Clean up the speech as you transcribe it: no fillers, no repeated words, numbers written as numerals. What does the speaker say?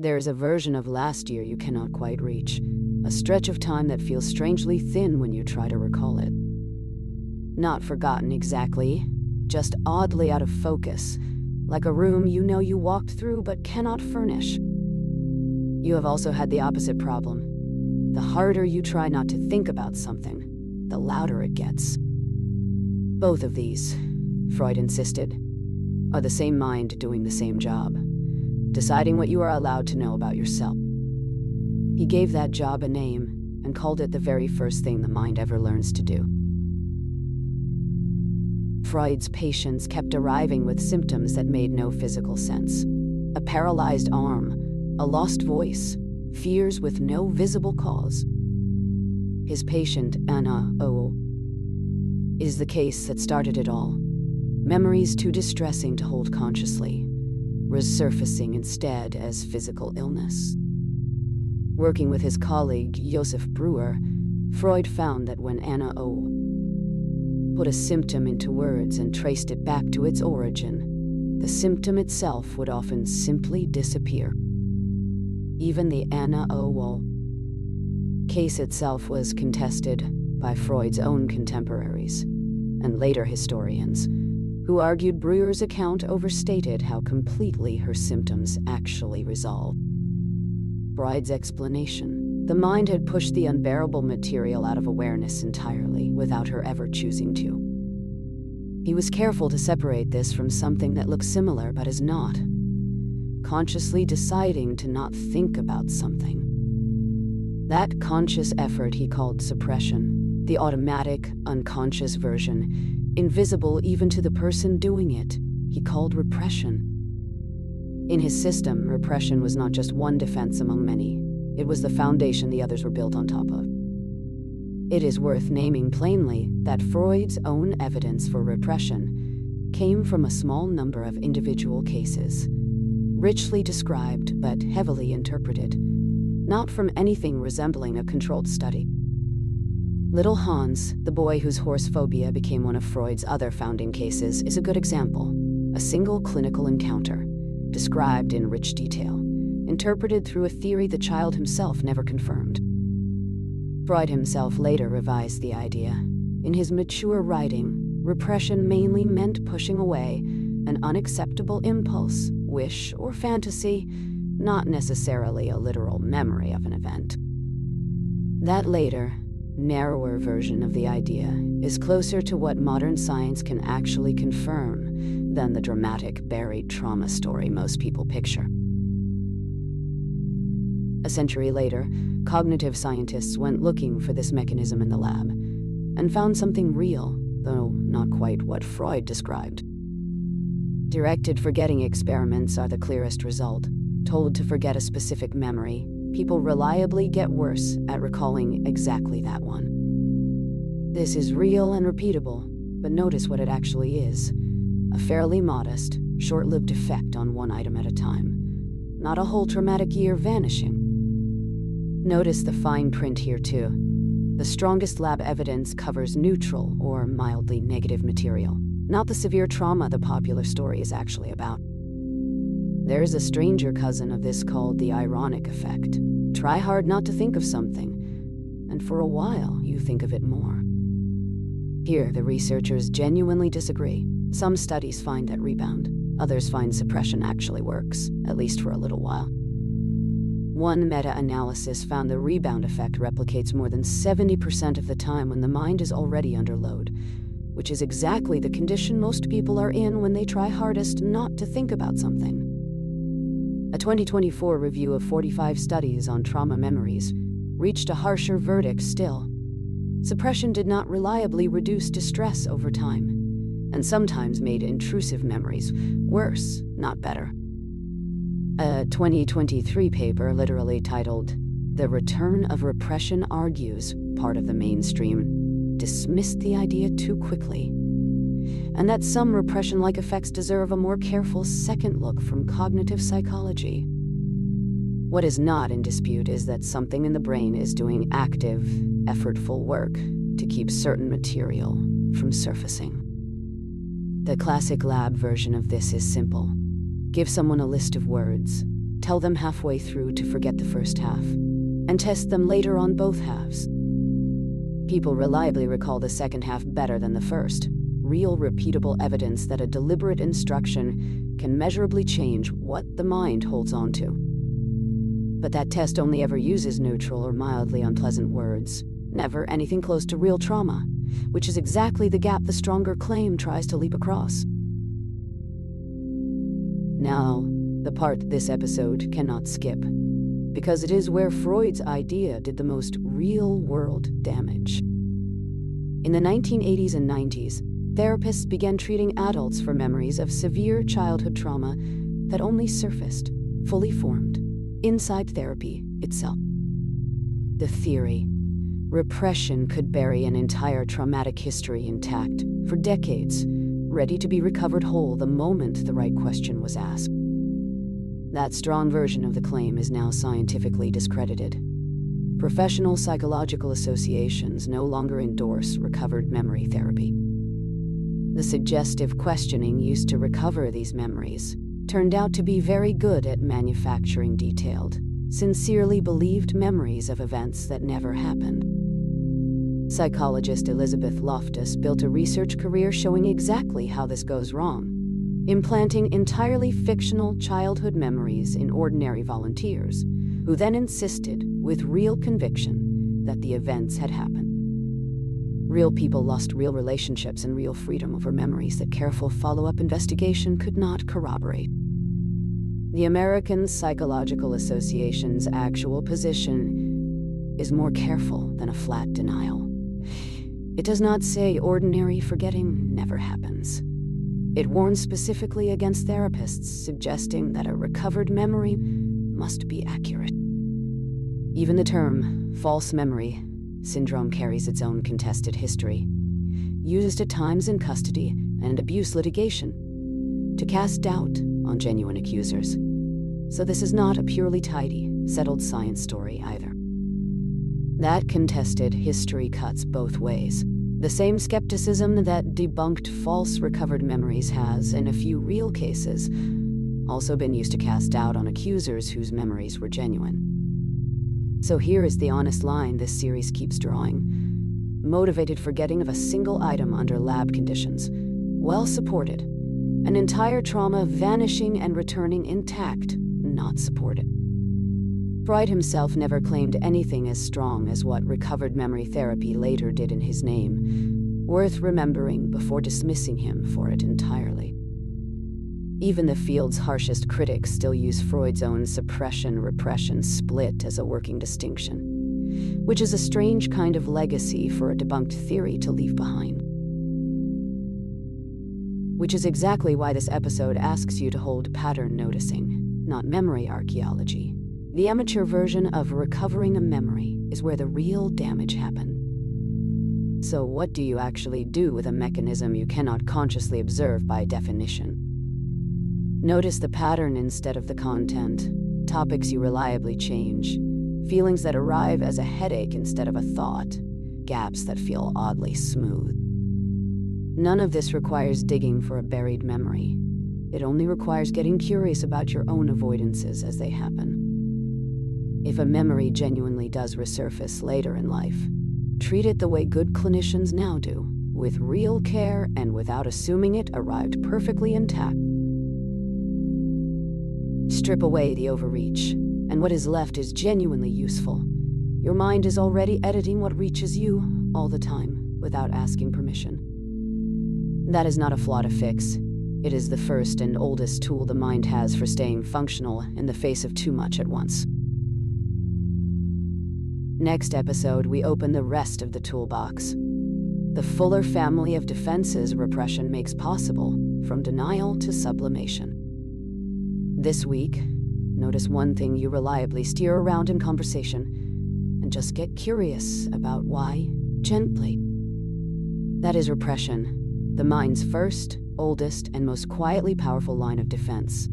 There is a version of last year you cannot quite reach, a stretch of time that feels strangely thin when you try to recall it. Not forgotten exactly, just oddly out of focus, like a room you know you walked through but cannot furnish. You have also had the opposite problem. The harder you try not to think about something, the louder it gets. Both of these, Freud insisted, are the same mind doing the same job, deciding what you are allowed to know about yourself. He gave that job a name and called it the very first thing the mind ever learns to do. Freud's patients kept arriving with symptoms that made no physical sense. A paralyzed arm, a lost voice, fears with no visible cause. His patient, Anna O., is the case that started it all. Memories too distressing to hold consciously, resurfacing instead as physical illness. Working with his colleague, Joseph Breuer, Freud found that when Anna O. put a symptom into words and traced it back to its origin, the symptom itself would often simply disappear. Even the Anna O. case itself was contested by Freud's own contemporaries and later historians, who argued Breuer's account overstated how completely her symptoms actually resolved. Freud's explanation: the mind had pushed the unbearable material out of awareness entirely, without her ever choosing to. He was careful to separate this from something that looks similar but is not, consciously deciding to not think about something. That conscious effort he called suppression, the automatic, unconscious version, invisible even to the person doing it, he called repression. In his system, repression was not just one defense among many. It was the foundation the others were built on top of. It is worth naming plainly that Freud's own evidence for repression came from a small number of individual cases, richly described but heavily interpreted, not from anything resembling a controlled study. Little Hans, the boy whose horse phobia became one of Freud's other founding cases, is a good example. A single clinical encounter, described in rich detail, interpreted through a theory the child himself never confirmed. Freud himself later revised the idea. In his mature writing, repression mainly meant pushing away an unacceptable impulse, wish, or fantasy, not necessarily a literal memory of an event. That later, narrower version of the idea is closer to what modern science can actually confirm than the dramatic buried trauma story most people picture. A century later, cognitive scientists went looking for this mechanism in the lab and found something real, though not quite what Freud described. Directed forgetting experiments are the clearest result. Told to forget a specific memory, people reliably get worse at recalling exactly that one. This is real and repeatable, but notice what it actually is: a fairly modest, short-lived effect on one item at a time, not a whole traumatic year vanishing. Notice the fine print here too. The strongest lab evidence covers neutral or mildly negative material, not the severe trauma the popular story is actually about. There's a stranger cousin of this called the ironic effect. Try hard not to think of something, and for a while you think of it more. Here, the researchers genuinely disagree. Some studies find that rebound. Others find suppression actually works, at least for a little while. One meta-analysis found the rebound effect replicates more than 70% of the time when the mind is already under load, which is exactly the condition most people are in when they try hardest not to think about something. A 2024 review of 45 studies on trauma memories reached a harsher verdict still. Suppression did not reliably reduce distress over time, and sometimes made intrusive memories worse, not better. A 2023 paper literally titled, "The Return of Repression Argues," part of the mainstream, dismissed the idea too quickly, and that some repression-like effects deserve a more careful second look from cognitive psychology. What is not in dispute is that something in the brain is doing active, effortful work to keep certain material from surfacing. The classic lab version of this is simple. Give someone a list of words, tell them halfway through to forget the first half, and test them later on both halves. People reliably recall the second half better than the first. Real, repeatable evidence that a deliberate instruction can measurably change what the mind holds on to. But that test only ever uses neutral or mildly unpleasant words, never anything close to real trauma, which is exactly the gap the stronger claim tries to leap across. Now, the part this episode cannot skip, because it is where Freud's idea did the most real-world damage. In the 1980s and 90s, therapists began treating adults for memories of severe childhood trauma that only surfaced, fully formed, inside therapy itself. The theory: repression could bury an entire traumatic history intact, for decades, ready to be recovered whole the moment the right question was asked. That strong version of the claim is now scientifically discredited. Professional psychological associations no longer endorse recovered memory therapy. The suggestive questioning used to recover these memories turned out to be very good at manufacturing detailed, sincerely believed memories of events that never happened. Psychologist Elizabeth Loftus built a research career showing exactly how this goes wrong, implanting entirely fictional childhood memories in ordinary volunteers, who then insisted, with real conviction, that the events had happened. Real people lost real relationships and real freedom over memories that careful follow-up investigation could not corroborate. The American Psychological Association's actual position is more careful than a flat denial. It does not say ordinary forgetting never happens. It warns specifically against therapists suggesting that a recovered memory must be accurate. Even the term false memory syndrome carries its own contested history, used at times in custody and abuse litigation to cast doubt on genuine accusers. So this is not a purely tidy, settled science story either. That contested history cuts both ways. The same skepticism that debunked false recovered memories has, in a few real cases, also been used to cast doubt on accusers whose memories were genuine. So here is the honest line this series keeps drawing. Motivated forgetting of a single item under lab conditions, well supported. An entire trauma vanishing and returning intact, not supported. Freud himself never claimed anything as strong as what recovered memory therapy later did in his name, worth remembering before dismissing him for it entirely. Even the field's harshest critics still use Freud's own suppression-repression split as a working distinction, which is a strange kind of legacy for a debunked theory to leave behind. Which is exactly why this episode asks you to hold pattern noticing, not memory archaeology. The amateur version of recovering a memory is where the real damage happened. So what do you actually do with a mechanism you cannot consciously observe by definition? Notice the pattern instead of the content, topics you reliably change, feelings that arrive as a headache instead of a thought, gaps that feel oddly smooth. None of this requires digging for a buried memory. It only requires getting curious about your own avoidances as they happen. If a memory genuinely does resurface later in life, treat it the way good clinicians now do, with real care and without assuming it arrived perfectly intact. Strip away the overreach, and what is left is genuinely useful. Your mind is already editing what reaches you all the time, without asking permission. That is not a flaw to fix. It is the first and oldest tool the mind has for staying functional in the face of too much at once. Next episode, we open the rest of the toolbox. The fuller family of defenses repression makes possible, from denial to sublimation. This week, notice one thing you reliably steer around in conversation, and just get curious about why, gently. That is repression, the mind's first, oldest, and most quietly powerful line of defense.